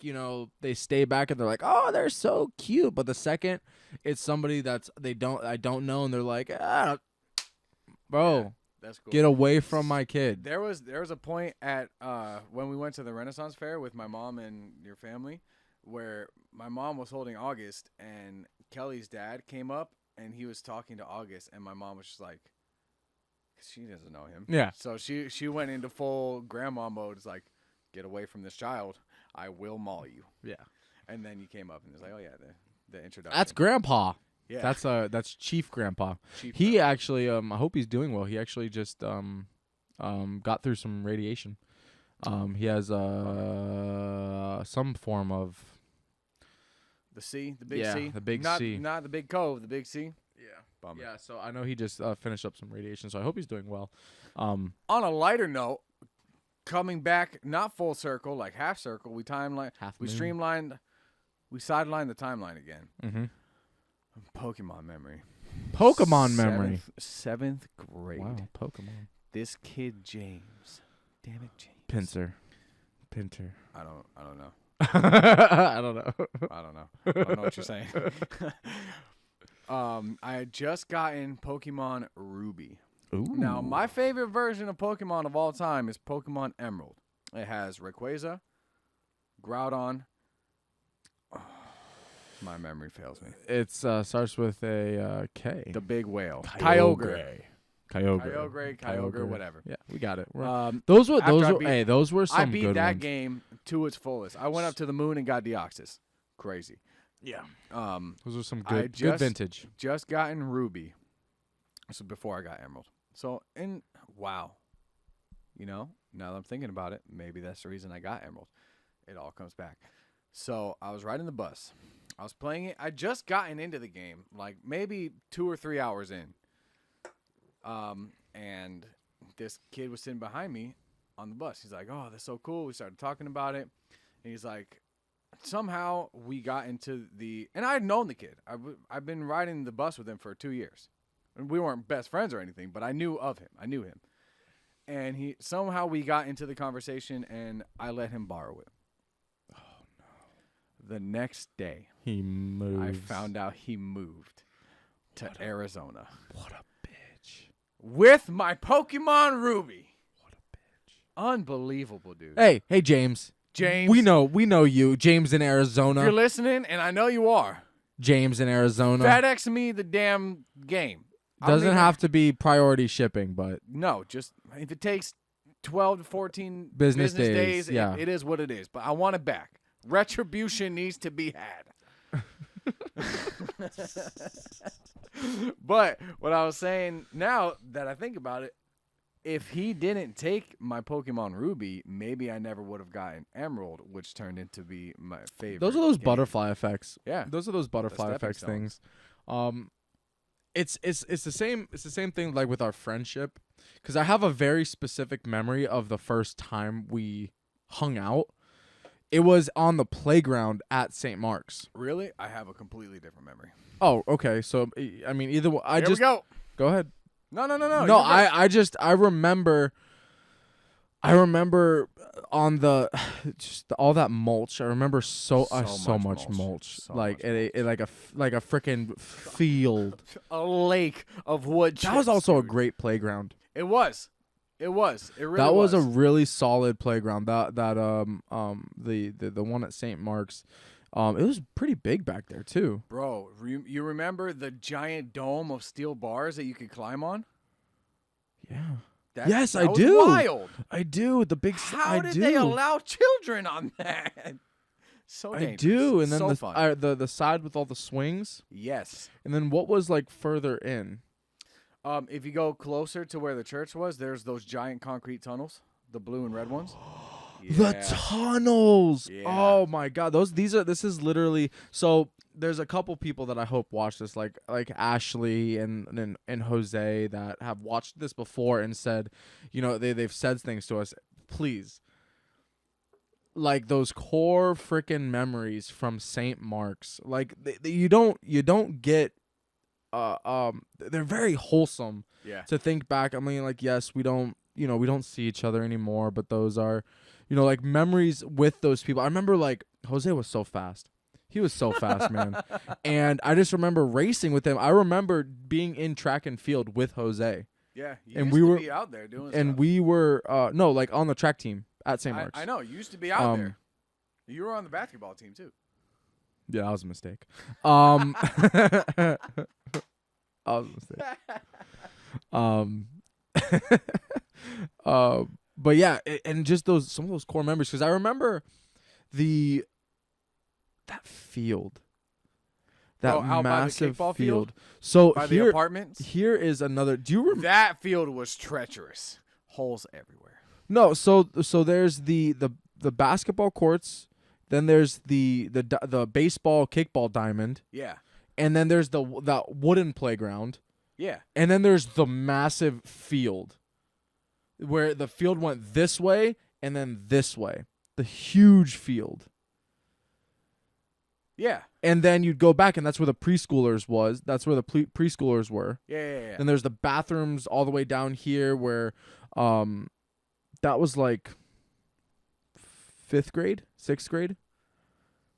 they stay back and they're like, oh, they're so cute. But the second it's somebody I don't know, and they're like, bro, that's cool. Get away from my kid. There was a point at when we went to the Renaissance Fair with my mom and your family where my mom was holding August, and Kelly's dad came up, and he was talking to August, and my mom was just like, 'cause she doesn't know him. Yeah. So she went into full grandma mode. It's like, get away from this child. I will maul you. Yeah. And then you came up, and it's like, oh yeah, the introduction. That's Grandpa. Yeah. That's Chief Grandpa. Chief He Grandpa. actually, I hope he's doing well. He actually just got through some radiation. He has some form of The C, the big C. the big not, C. Not the big cove, the big C. Yeah. Bummer. Yeah, so I know he just finished up some radiation, so I hope he's doing well. On a lighter note, coming back, not full circle, like half circle, we Half sidelined the timeline again. Mm-hmm. Pokemon memory. Pokemon memory. Seventh grade. Wow, Pokemon. This kid James. Damn it, James. Pinter. I don't know. I don't know. I don't know. I don't know what you're saying. I had just gotten Pokemon Ruby. Ooh. Now, my favorite version of Pokemon of all time is Pokemon Emerald. It has Rayquaza, Groudon. Oh, my memory fails me. It starts with a K. The big whale. Kyogre, whatever. Yeah, we got it. Those Those were some I beat good that ones. game to its fullest. I went up to the moon and got Deoxys. Crazy. Yeah. Um, Those were some I good vintage. just gotten Ruby. So before I got Emerald. So wow. You know, now that I'm thinking about it, maybe that's the reason I got Emerald. It all comes back. So I was riding the bus. I was playing it. I just gotten into the game, like maybe 2 or 3 hours in. And this kid was sitting behind me on the bus. He's like, "Oh, that's so cool." We started talking about it. And he's like, somehow we got into and I had known the kid. I've been riding the bus with him for 2 years. And we weren't best friends or anything, but I knew of him. I knew him. And somehow we got into the conversation, and I let him borrow it. Oh, no. The next day, He moved. I found out he moved to Arizona. What a bitch. With my Pokemon Ruby. What a bitch. Unbelievable, dude. Hey, James. James. We know you. James in If Arizona. you're listening, and I know you are, James in Arizona. FedEx me the damn game. Doesn't have to be priority shipping, but No, just if it takes 12 to 14 Business business days, yeah. it is what it is. But I want it back. Retribution needs to be had. But what I was saying, now that I think about it, if he didn't take my Pokemon Ruby, maybe I never would have gotten Emerald, which turned into be my favorite. those are those game. butterfly effects. Yeah. Those are those butterfly stepping effects stones. things. It's the same thing like with our friendship, because I have a very specific memory of the first time we hung out. It was on the playground at St. Mark's. Really? I have a completely different memory. Oh, okay. So I mean, either way, Here we go. Go ahead. No. No, you're good. I remember on the all that mulch. I remember so much mulch. So like much it like a freaking field. A lake of wood chips. That was also a dude. great playground. It was. It really That was was. a really solid playground. The one at St. Mark's, it was pretty big back there too. Bro, you remember the giant dome of steel bars that you could climb on? Yeah. That I was do. Wild. I do. The big. How I did do. they allow children on that? So I dangerous. do. And then so fun. the side with all the swings. Yes. And then what was like further in? If you go closer to where the church was, there's those giant concrete tunnels, the blue and red ones. The Yeah. tunnels. Yeah. Oh my god. This is literally so there's a couple people that I hope watch this, like Ashley and Jose, that have watched this before and said, they've said things to us. Please. Like those core freaking memories from St. Mark's. Like you don't get they're very wholesome. Yeah. To think back. I mean, like, yes, we don't see each other anymore, but those are, like memories with those people. I remember like Jose was so fast. He was so fast, man. And I just remember racing with him. I remember being in track and field with Jose. Yeah. You And used we to were- be out there doing And stuff. we were like on the track team at St. Mark's. I know. You used to be out there. You were on the basketball team too. Yeah, that was a mistake. That was a mistake. But yeah, and just some of those core memories, because I remember that field, that Bro, out by the massive kickball field? So By the here, apartments? here is another. Do you remember? That field was treacherous. Holes everywhere. No, so there's the basketball courts, then there's the baseball kickball diamond, Yeah. and then there's that wooden playground, Yeah. and then there's the massive field, where the field went this way and then this way, the huge field. Yeah. And then you'd go back, and that's where the preschoolers was. That's where the preschoolers were. Yeah. And there's the bathrooms all the way down here where, that was like 5th grade, 6th grade.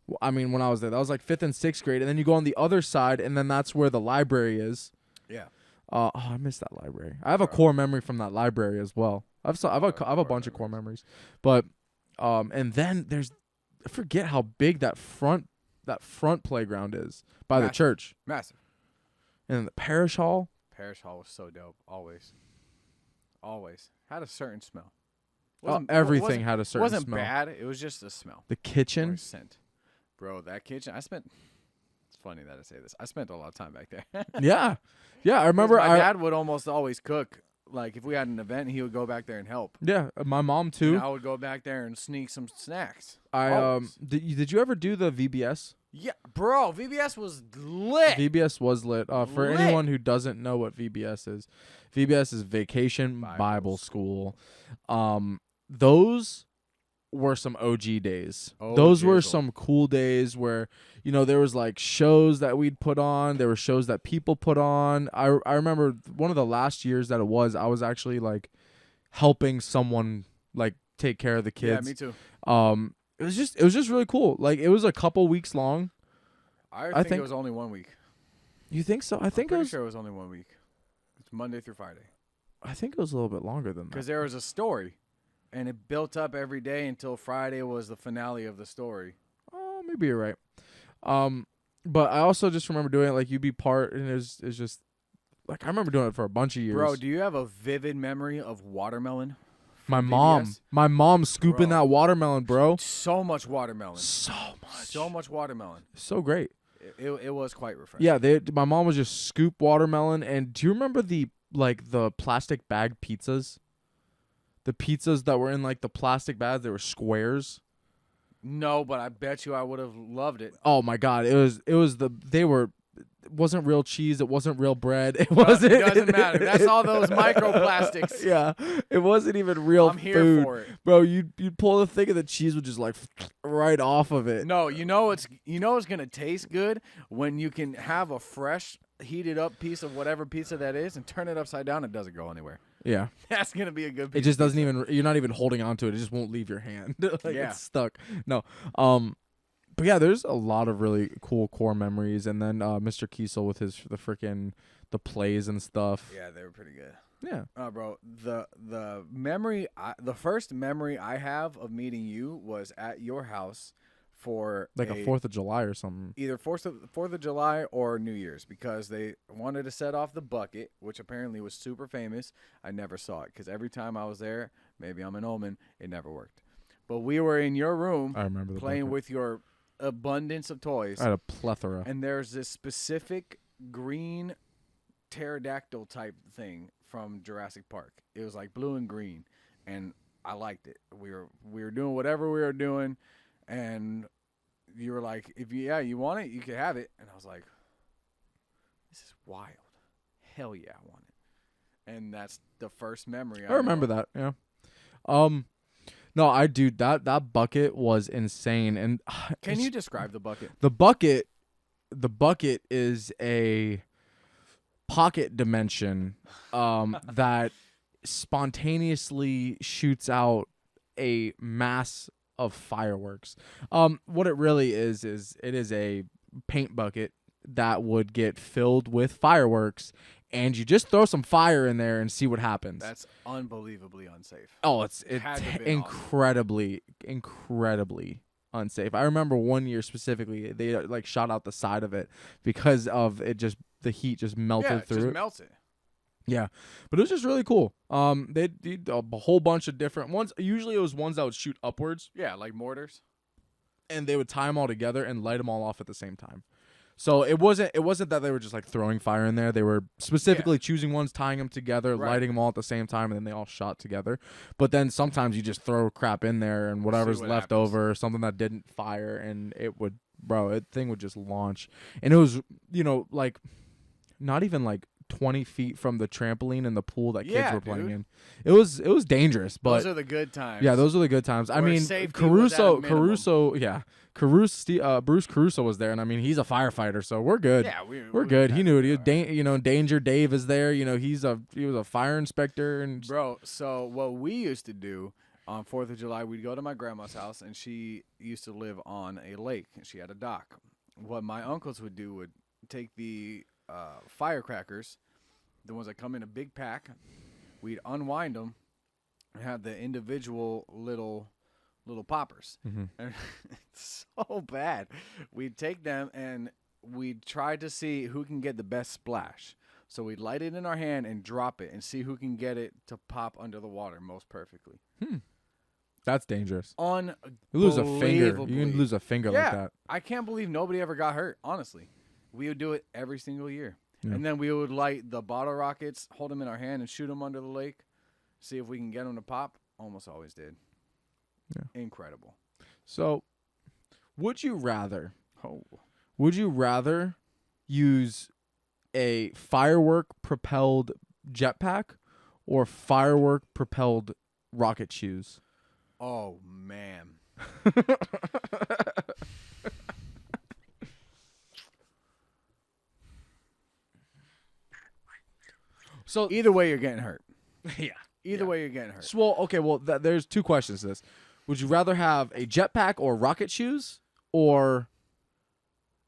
Well, I mean, when I was there, that was like 5th and 6th grade. And then you go on the other side, and then that's where the library is. Yeah. I miss that library. I have a core memory from that library as well. I have a bunch of core memories, but, and then I forget how big that front playground is by the church. Massive. And then the parish hall. Parish hall was so dope. Always. Had a certain smell. Everything had a certain wasn't smell. bad. It was just a smell. The kitchen. Or scent. Bro, that kitchen. It's funny that I say this. I spent a lot of time back there. Yeah. I remember. My dad would almost always cook. Like if we had an event, he would go back there and help. Yeah, my mom too. And I would go back there and sneak some snacks. Did you ever do the VBS? Yeah, bro, VBS was lit. VBS was lit. For Lit. anyone who doesn't know what VBS is Vacation Bible School. Those were some OG days. Those were some cool days where, there was like shows that we'd put on. There were shows that people put on. I remember one of the last years that I was actually like helping someone like take care of the kids. Yeah, me too. It was just really cool. Like it was a couple weeks long. I think it was only 1 week. You think so? I'm pretty sure it was only 1 week. It's Monday through Friday. I think it was a little bit longer than that. Because there was a story, and it built up every day until Friday was the finale of the story. Oh, maybe you're right. But I also just remember doing it. Like you'd be part, and it's just like I remember doing it for a bunch of years. Bro, do you have a vivid memory of watermelon? My VBS? mom scooping Bro. that watermelon, bro. So much watermelon. So much watermelon. So great. It was quite refreshing. Yeah, my mom would just scoop watermelon. And do you remember the plastic bag pizzas? The pizzas that were in like the plastic bags, they were squares. No, but I bet you I would have loved it. Oh my god, it wasn't real cheese, it wasn't real bread. It wasn't. It doesn't matter. That's all those microplastics. Yeah, it wasn't even real I'm here food. for it. Bro, you'd pull the thing and the cheese would just like right off of it. No, it's gonna taste good when you can have a fresh heated up piece of whatever pizza that is and turn it upside down. It doesn't go anywhere. Yeah, that's gonna be a good piece. It just doesn't even. You're not even holding on to it. It just won't leave your hand. It's stuck. No. But yeah, there's a lot of really cool core memories, and then Mr. Kiesel with the plays and stuff. Yeah, they were pretty good. Yeah. Bro, the first memory I have of meeting you was at your house for like a 4th of July or something. Either 4th of July or New Year's, because they wanted to set off the bucket, which apparently was super famous. I never saw it because every time I was there, maybe I'm an omen, it never worked. But we were in your room. I remember playing with your abundance of toys. I had a plethora. And there's this specific green pterodactyl type thing from Jurassic Park. It was like blue and green, and I liked it. We were doing whatever we were doing, and you were like, "If you want it, you can have it." And I was like, "This is wild. Hell yeah, I want it." And that's the first memory. I remember that. Yeah. No, I do. That bucket was insane. And can you describe the bucket? The bucket is a pocket dimension that spontaneously shoots out a mass of fireworks. What it really is it is a paint bucket that would get filled with fireworks, and you just throw some fire in there and see what happens. That's unbelievably unsafe. Oh, it's incredibly unsafe. I remember one year specifically, they like shot out the side of it because of it just the heat just melted Yeah, it through just it. melts it. Yeah, but it was just really cool. They did a whole bunch of different ones. Usually it was ones that would shoot upwards, Yeah, like mortars. and they would tie them all together and light them all off at the same time. So it wasn't that they were just like throwing fire in there. They were specifically choosing ones, tying them together, Right. lighting them all at the same time, and then they all shot together. But then sometimes you just throw crap in there and whatever's what left happens. over, something that didn't fire, and it would, thing would just launch. And it was, like not even like 20 feet from the trampoline and the pool that kids Yeah, were playing dude. in. It was dangerous, but Those are the good times. yeah, those are the good times. I Where mean, safety was at a minimum. Bruce Caruso was there, and I mean, he's a firefighter, so we're good. Yeah, We're good. He knew it. Danger Dave is there. He was a fire inspector, and Bro, so what we used to do on 4th of July, we'd go to my grandma's house, and she used to live on a lake, and she had a dock. What my uncles would do would take the firecrackers, the ones that come in a big pack, we'd unwind them and have the individual little poppers. Mhm. And it's so bad. We'd take them and we'd try to see who can get the best splash. So we'd light it in our hand and drop it and see who can get it to pop under the water most perfectly. that's dangerous. You You lose a finger. You can lose a finger like that. I can't believe nobody ever got hurt, honestly. We would do it every single year. Yeah. And then we would light the bottle rockets, hold them in our hand, and shoot them under the lake. See if we can get them to pop. Almost always did. Yeah. Incredible. So, would you rather Oh. use a firework propelled jetpack or firework propelled rocket shoes? Oh, man. So Either way, you're getting hurt. yeah. Either way, you're getting hurt. So, well, okay. Well, there's two questions to this. Would you rather have a jetpack or rocket shoes, or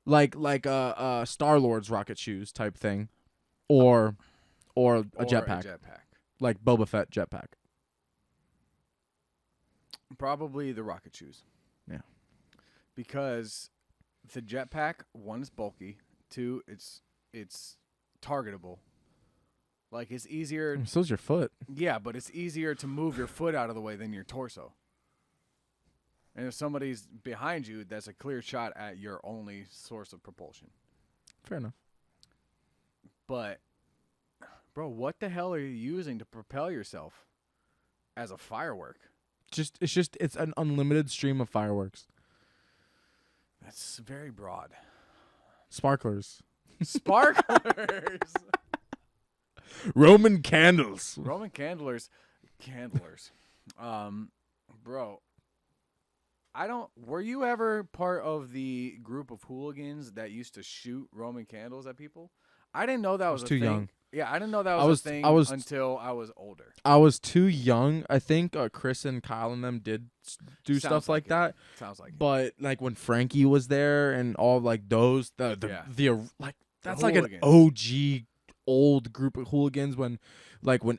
like Star-Lord's rocket shoes type thing, or a jetpack, like Boba Fett jetpack? Probably the rocket shoes. Yeah. Because the jetpack, one, is bulky. Two, it's targetable. Like, it's easier. So's your foot. Yeah, but it's easier to move your foot out of the way than your torso. And if somebody's behind you, that's a clear shot at your only source of propulsion. Fair enough. But, bro, what the hell are you using to propel yourself as a firework? It's an unlimited stream of fireworks. That's very broad. Sparklers. Sparklers. Roman candles. Roman candlers. Bro, were you ever part of the group of hooligans that used to shoot Roman candles at people? I didn't know that was a too thing. young. Yeah, I didn't know that was a thing until I was older. I was too young. I think Chris and Kyle and them did do Sounds stuff like it. that. Sounds like it. But like when Frankie was there and all like those that's like an OG old group of hooligans when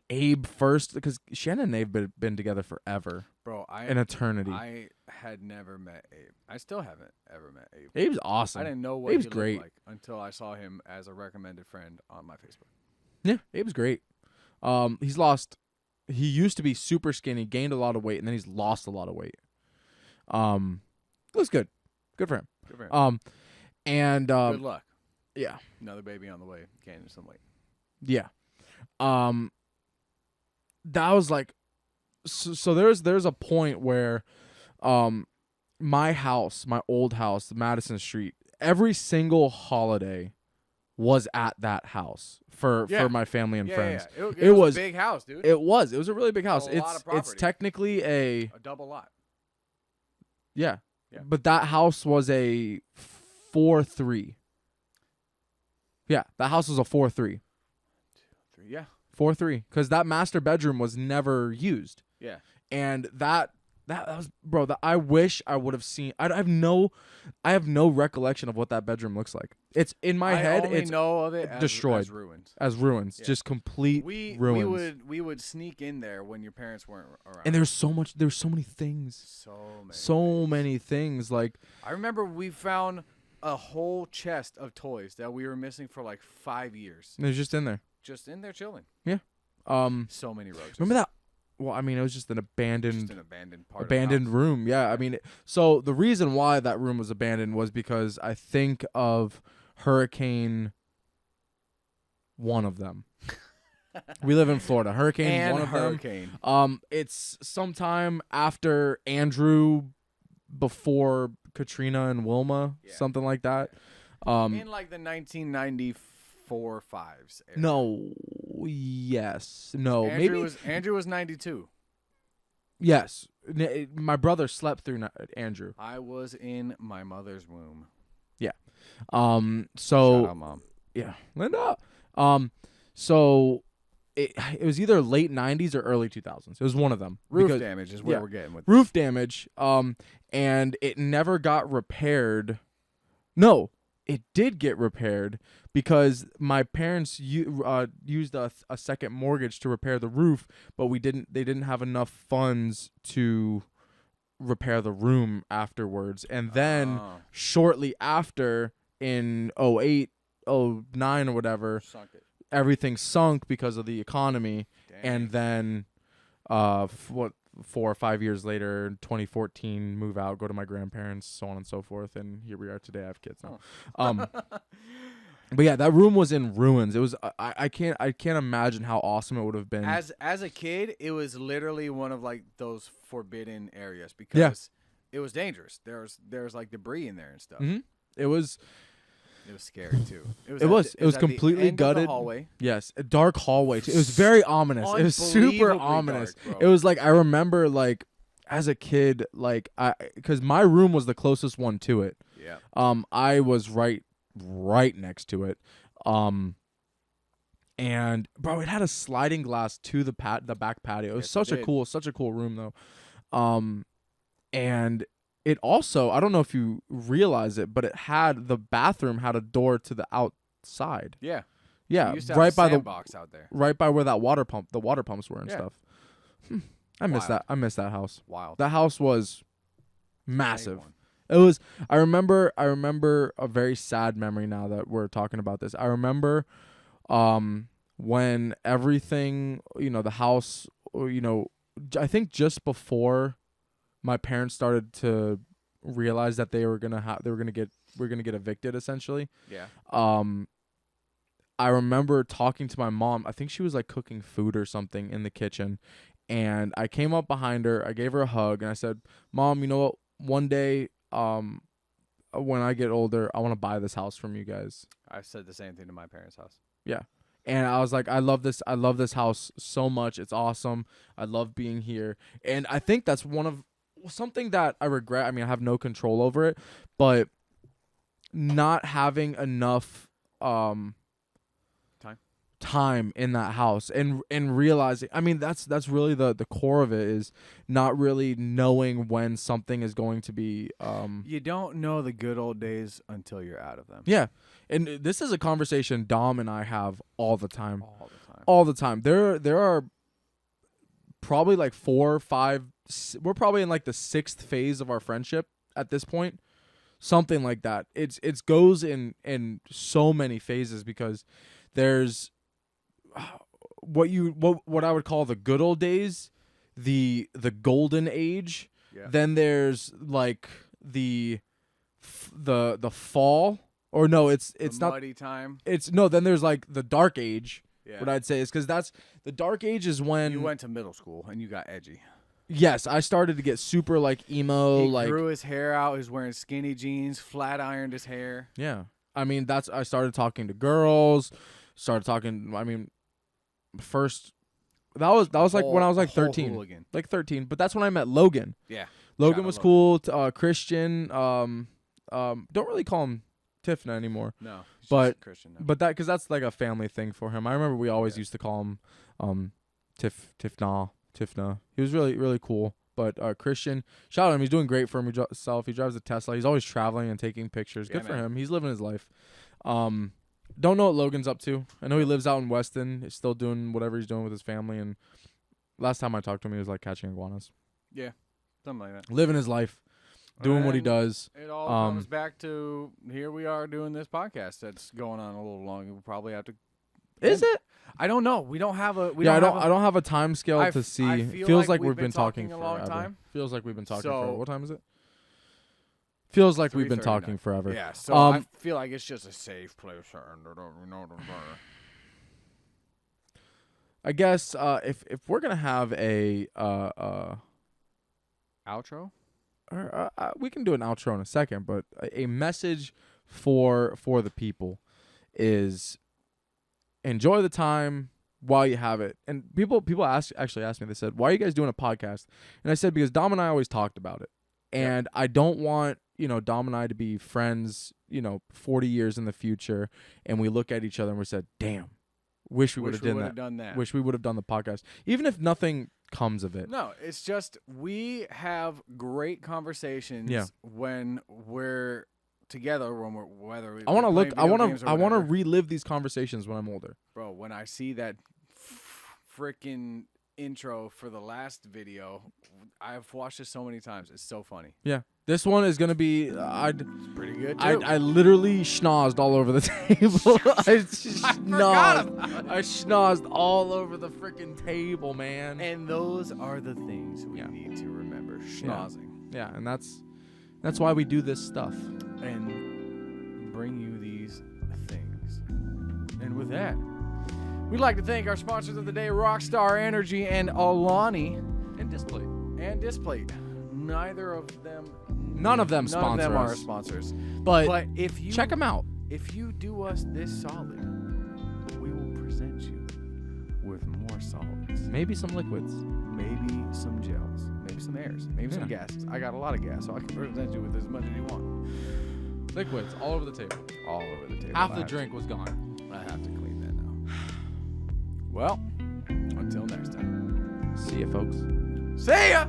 Abe first, because Shannon and Abe been together forever. Bro, an eternity. I had never met Abe. I still haven't ever met Abe. Abe's awesome. I didn't know what Abe's he great. looked like until I saw him as a recommended friend on my Facebook. Yeah, Abe's great. He used to be super skinny, gained a lot of weight, and then he's lost a lot of weight. Looks good. Good for him. Good for him. Good luck. Yeah. Another baby on the way. Gaining some weight. Yeah. That was like, so there's a point where, my house, my old house, Madison Street, every single holiday was at that house for my family and friends. Yeah. It was a big house, dude. It was a really big house. A lot of property. It's technically a double lot. Yeah. Yeah. But that house was a 4-3. Yeah, that house was a 4-3. 3, yeah. 4-3, because that master bedroom was never used. Yeah. And that That was, bro. I wish I would have seen. I have no recollection of what that bedroom looks like. It's in my head. I only It's know of it destroyed, as ruins. yeah. Just complete ruins. We would sneak in there when your parents weren't around. And there's so many things. So many things. Like, I remember we found a whole chest of toys that we were missing for like 5 years. It was just in there. Just in there chilling. Yeah. So many roaches. Remember that? Well, I mean, it was just an abandoned part abandoned of the house. room. Yeah, I mean, so the reason why that room was abandoned was because I think of Hurricane. One of them. We live in Florida. Hurricane. And one of hurricane. them. It's sometime after Andrew, before Katrina and Wilma, something like that. In like the 1994 fives. Era. No. Yes. No. Andrew was 92. Yes. My brother slept through Andrew. I was in my mother's womb. Yeah. So Shout out, Mom. Yeah, Linda. So it was either late 90s or early 2000s. It was one of them. Roof damage is where we're getting with roof damage. And it never got repaired. No, it did get repaired because my parents used a second mortgage to repair the roof, but they didn't have enough funds to repair the room afterwards. And then shortly after, in 08, 09 or whatever, everything sunk because of the economy. Dang. And then 4 or 5 years later, 2014, move out, go to my grandparents, so on and so forth, and here we are today. I have kids now. But yeah, that room was in ruins. It was I can't imagine how awesome it would have been. As a kid, it was literally one of like those forbidden areas because it was dangerous. There's like debris in there and stuff. Mm-hmm. It was scary too. It was completely gutted. Hallway. Yes, a dark hallway. It was very ominous. It was super ominous. Dark, it was like, I remember, like, as a kid, like, because my room was the closest one to it. Yeah. I was right next to it. And bro, it had a sliding glass to the back patio. It was such a cool room though. And it also, I don't know if you realize it, but the bathroom had a door to the outside. Yeah. Yeah, right by the box out there. Right by where the water pumps were and stuff. I miss that. I miss that house. Wild. That house was massive. It was. I remember a very sad memory now that we're talking about this. I remember when everything, the house, I think just before my parents started to realize that we're gonna get evicted essentially. Yeah. I remember talking to my mom. I think she was like cooking food or something in the kitchen, and I came up behind her. I gave her a hug and I said, "Mom, you know what? One day, when I get older, I want to buy this house from you guys." I said the same thing to my parents' house. Yeah. And I was like, I love this house so much. It's awesome. I love being here. And I think that's something that I regret. I mean, I have no control over it, but not having enough time in that house and realizing, I mean, that's really the core of it, is not really knowing when something is going to be you don't know the good old days until you're out of them. Yeah. And this is a conversation Dom and I have all the time. There are probably like 4 or 5, we're probably in like the 6th phase of our friendship at this point, something like that. It goes in so many phases, because there's what I would call the good old days, the golden age. Yeah. Then there's like the fall, or no, it's not muddy time. Then there's like the dark age. Yeah. What I'd say is, because that's the dark age is when you went to middle school and you got edgy. Yes, I started to get super like emo. He grew his hair out. He was wearing skinny jeans, flat ironed his hair. Yeah, I mean, I started talking to girls. I mean, first that was like when I was like 13, like 13. But that's when I met Logan. Yeah, Logan was cool. Christian. Don't really call him Tifna anymore. No, but Christian now. But because that's like a family thing for him. I remember we always used to call him Tifna. He was really, really cool. But Christian, shout out to him. He's doing great for himself. He drives a Tesla. He's always traveling and taking pictures. Good for him. He's living his life. Don't know what Logan's up to. I know he lives out in Weston. He's still doing whatever he's doing with his family. And last time I talked to him, he was like catching iguanas. Yeah, something like that. Living his life, doing what he does. It all comes back to here we are doing this podcast that's going on a little long. We'll probably have to. Is it? I don't know. We don't have a. I don't have a time scale to see. It feels like we've been talking a forever. long time. Feels like we've been talking forever. What time is it? Feels like we've been talking forever. Yeah, so I feel like it's just a safe place. I guess if we're gonna have a outro, or we can do an outro in a second, but a message for the people is enjoy the time while you have it. And people actually asked me. They said, "Why are you guys doing a podcast?" And I said, "Because Dom and I always talked about it, and I don't want." Dom and I to be friends, 40 years in the future, and we look at each other and we said, damn, wish we would have done that. Wish we would have done the podcast. Even if nothing comes of it. No, it's just we have great conversations when we're together, when we're I want to relive these conversations when I'm older. Bro, when I see that freaking intro for the last video, I've watched it so many times. It's so funny. Yeah. This one is going to be it's pretty good too. I literally schnozzed all over the table. I schnozzed all over the freaking table, man. And those are the things we need to remember. Schnozzing. Yeah, and that's why we do this stuff. And bring you these things. And with that, we'd like to thank our sponsors of the day, Rockstar Energy and Alani. And Display. None of them are sponsors. But if you check them out. If you do us this solid, we will present you with more solids. Maybe some liquids. Maybe some gels. Maybe some airs. Maybe some gases. I got a lot of gas, so I can present you with as much as you want. Liquids all over the table. All over the table. Half the drink was gone. I have to clean that now. Well, until next time. See ya, folks. See ya!